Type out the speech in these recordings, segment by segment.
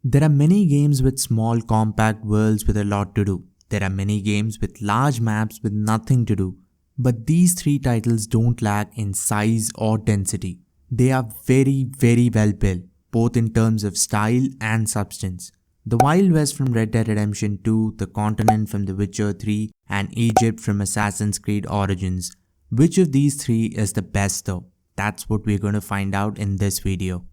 There are many games with small compact worlds with a lot to do. There are many games with large maps with nothing to do. But these three titles don't lack in size or density. They are very well built, both in terms of style and substance. The Wild West from Red Dead Redemption 2, the continent from The Witcher 3, and Egypt from Assassin's Creed Origins. Which of these three is the best though? That's what we're going to find out in this video.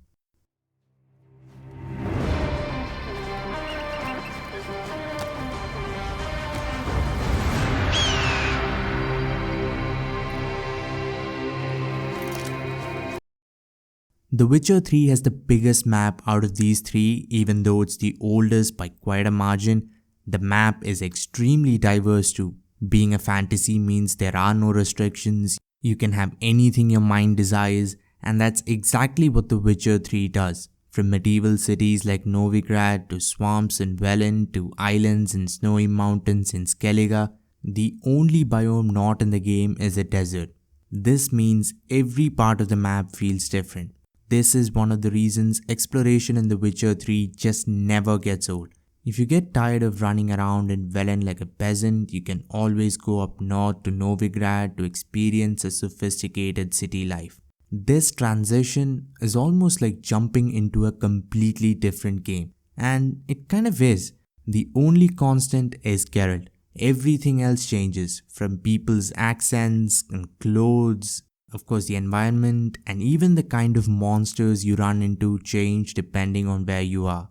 The Witcher 3 has the biggest map out of these three, even though it's the oldest by quite a margin. The map is extremely diverse too. Being a fantasy means there are no restrictions, you can have anything your mind desires, and that's exactly what The Witcher 3 does. From medieval cities like Novigrad to swamps in Velen to islands and snowy mountains in Skellige, the only biome not in the game is a desert. This means every part of the map feels different. This is one of the reasons exploration in The Witcher 3 just never gets old. If you get tired of running around in Velen like a peasant, you can always go up north to Novigrad to experience a sophisticated city life. This transition is almost like jumping into a completely different game. And it kind of is. The only constant is Geralt. Everything else changes, from people's accents and clothes. Of course, the environment and even the kind of monsters you run into change depending on where you are.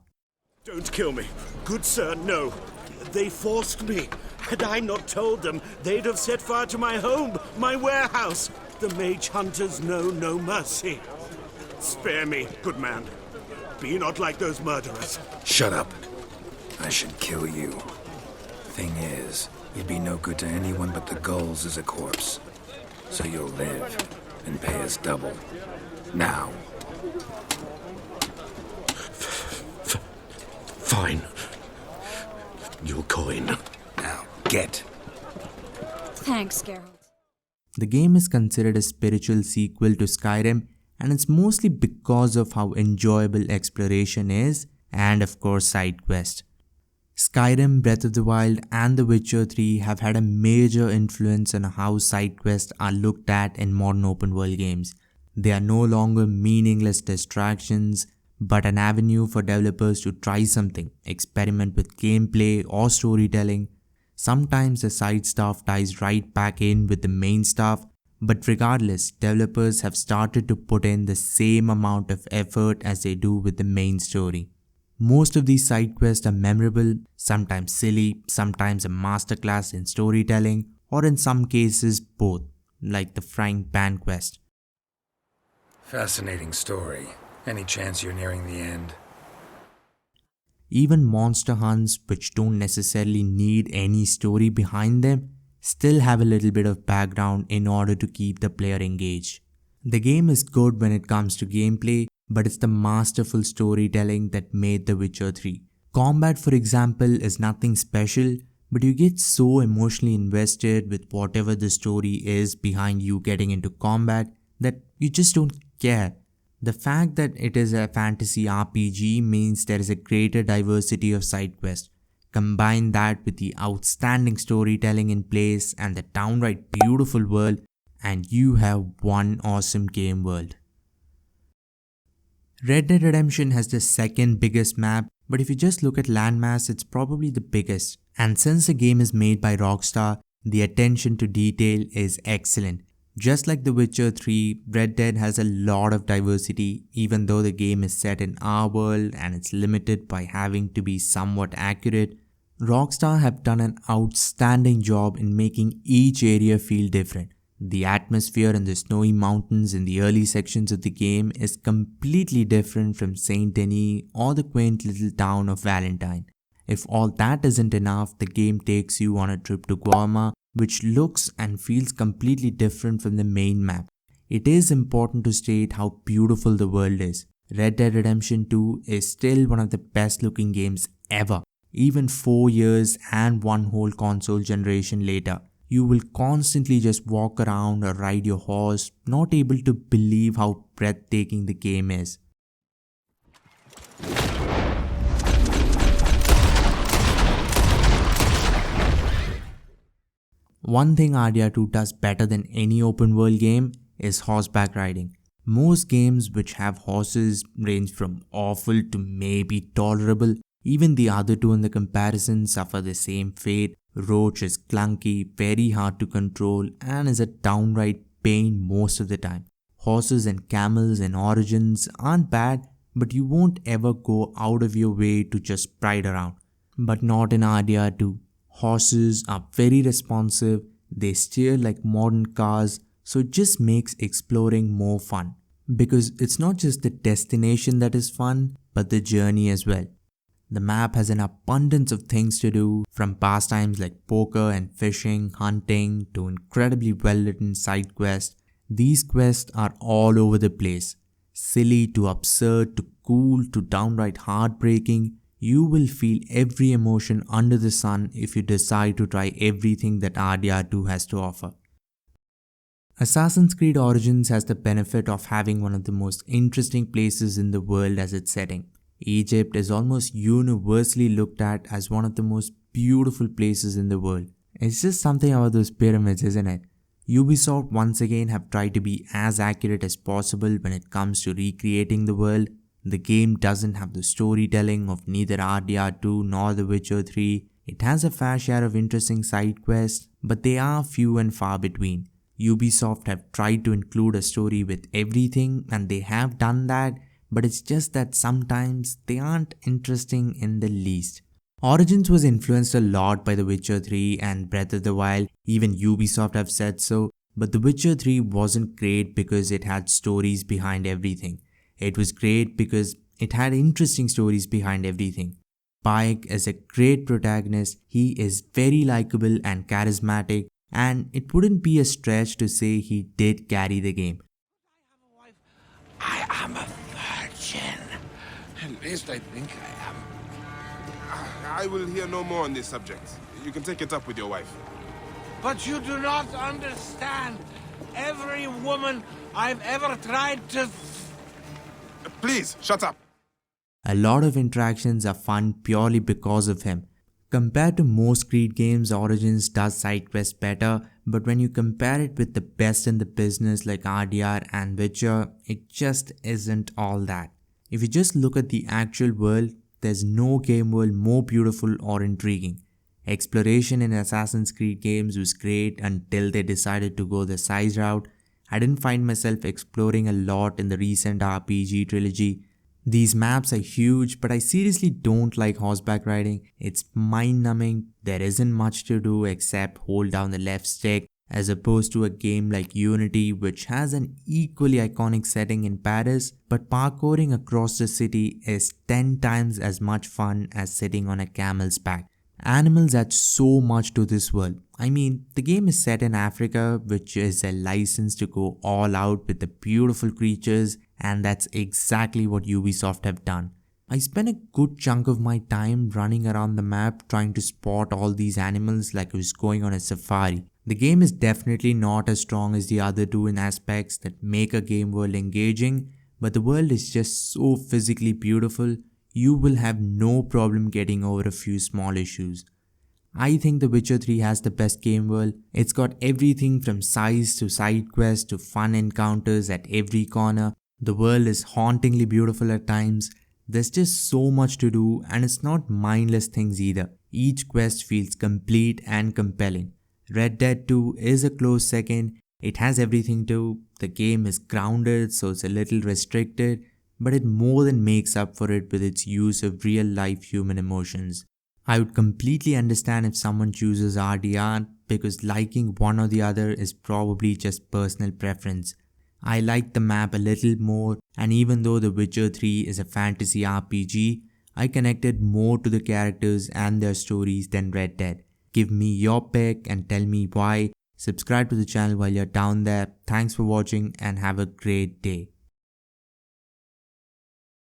Don't kill me. Good sir, no. They forced me. Had I not told them, they'd have set fire to my home, my warehouse. The mage hunters know no mercy. Spare me, good man. Be not like those murderers. Shut up. I should kill you. Thing is, you'd be no good to anyone but the gulls as a corpse. So you'll live and pay us double. Now. Fine. Your coin. Now, get. Thanks, Geralt. The game is considered a spiritual sequel to Skyrim, and it's mostly because of how enjoyable exploration is and of course side quests. Skyrim, Breath of the Wild and The Witcher 3 have had a major influence on how side quests are looked at in modern open world games. They are no longer meaningless distractions, but an avenue for developers to try something, experiment with gameplay or storytelling. Sometimes the side stuff ties right back in with the main stuff, but regardless, developers have started to put in the same amount of effort as they do with the main story. Most of these side quests are memorable, sometimes silly, sometimes a masterclass in storytelling, or in some cases both, like the frying pan quest. Fascinating story. Any chance you're nearing the end? Even monster hunts, which don't necessarily need any story behind them, still have a little bit of background in order to keep the player engaged. The game is good when it comes to gameplay, but it's the masterful storytelling that made The Witcher 3. Combat, for example, is nothing special, but you get so emotionally invested with whatever the story is behind you getting into combat that you just don't care. The fact that it is a fantasy RPG means there is a greater diversity of side quests. Combine that with the outstanding storytelling in place and the downright beautiful world, and you have one awesome game world. Red Dead Redemption has the second biggest map, but if you just look at landmass, it's probably the biggest. And since the game is made by Rockstar, the attention to detail is excellent. Just like The Witcher 3, Red Dead has a lot of diversity, even though the game is set in our world and it's limited by having to be somewhat accurate. Rockstar have done an outstanding job in making each area feel different. The atmosphere in the snowy mountains in the early sections of the game is completely different from Saint Denis or the quaint little town of Valentine. If all that isn't enough, the game takes you on a trip to Guarma, which looks and feels completely different from the main map. It is important to state how beautiful the world is. Red Dead Redemption 2 is still one of the best looking games ever, even 4 years and one whole console generation later. You will constantly just walk around or ride your horse, not able to believe how breathtaking the game is. One thing RDR2 does better than any open world game is horseback riding. Most games which have horses range from awful to maybe tolerable. Even the other two in the comparison suffer the same fate. Roach is clunky, very hard to control, and is a downright pain most of the time. Horses and camels in Origins aren't bad, but you won't ever go out of your way to just ride around. But not in RDR2. Horses are very responsive, they steer like modern cars, so it just makes exploring more fun. Because it's not just the destination that is fun, but the journey as well. The map has an abundance of things to do, from pastimes like poker and fishing, hunting, to incredibly well-written side quests. These quests are all over the place. Silly to absurd to cool to downright heartbreaking. You will feel every emotion under the sun if you decide to try everything that RDR2 has to offer. Assassin's Creed Origins has the benefit of having one of the most interesting places in the world as its setting. Egypt is almost universally looked at as one of the most beautiful places in the world. It's just something about those pyramids, isn't it? Ubisoft once again have tried to be as accurate as possible when it comes to recreating the world. The game doesn't have the storytelling of neither RDR2 nor The Witcher 3. It has a fair share of interesting side quests, but they are few and far between. Ubisoft have tried to include a story with everything, and they have done that, but it's just that sometimes they aren't interesting in the least. Origins was influenced a lot by The Witcher 3 and Breath of the Wild, even Ubisoft have said so, but The Witcher 3 wasn't great because it had stories behind everything. It was great because it had interesting stories behind everything. Pike is a great protagonist, he is very likable and charismatic, and it wouldn't be a stretch to say he did carry the game. I am a virgin. At least I think I am. I will hear no more on this subject. You can take it up with your wife. But you do not understand. Every woman I've ever tried to... Please, shut up. A lot of interactions are fun purely because of him. Compared to most Creed games, Origins does side quests better, but when you compare it with the best in the business like RDR and Witcher, it just isn't all that. If you just look at the actual world, there's no game world more beautiful or intriguing. Exploration in Assassin's Creed games was great until they decided to go the size route. I didn't find myself exploring a lot in the recent RPG trilogy. These maps are huge, but I seriously don't like horseback riding. It's mind-numbing. There isn't much to do except hold down the left stick, as opposed to a game like Unity, which has an equally iconic setting in Paris, but parkouring across the city is 10 times as much fun as sitting on a camel's back. Animals add so much to this world. I mean, the game is set in Africa, which is a license to go all out with the beautiful creatures, and that's exactly what Ubisoft have done. I spent a good chunk of my time running around the map trying to spot all these animals like I was going on a safari. The game is definitely not as strong as the other two in aspects that make a game world engaging, but the world is just so physically beautiful, you will have no problem getting over a few small issues. I think The Witcher 3 has the best game world. It's got everything from size to side quests to fun encounters at every corner. The world is hauntingly beautiful at times. There's just so much to do, and it's not mindless things either. Each quest feels complete and compelling. Red Dead 2 is a close second. It has everything too. The game is grounded, so it's a little restricted, but it more than makes up for it with its use of real life human emotions. I would completely understand if someone chooses RDR because liking one or the other is probably just personal preference. I like the map a little more, and even though The Witcher 3 is a fantasy RPG, I connected more to the characters and their stories than Red Dead. Give me your pick and tell me why. Subscribe to the channel while you're down there. Thanks for watching and have a great day.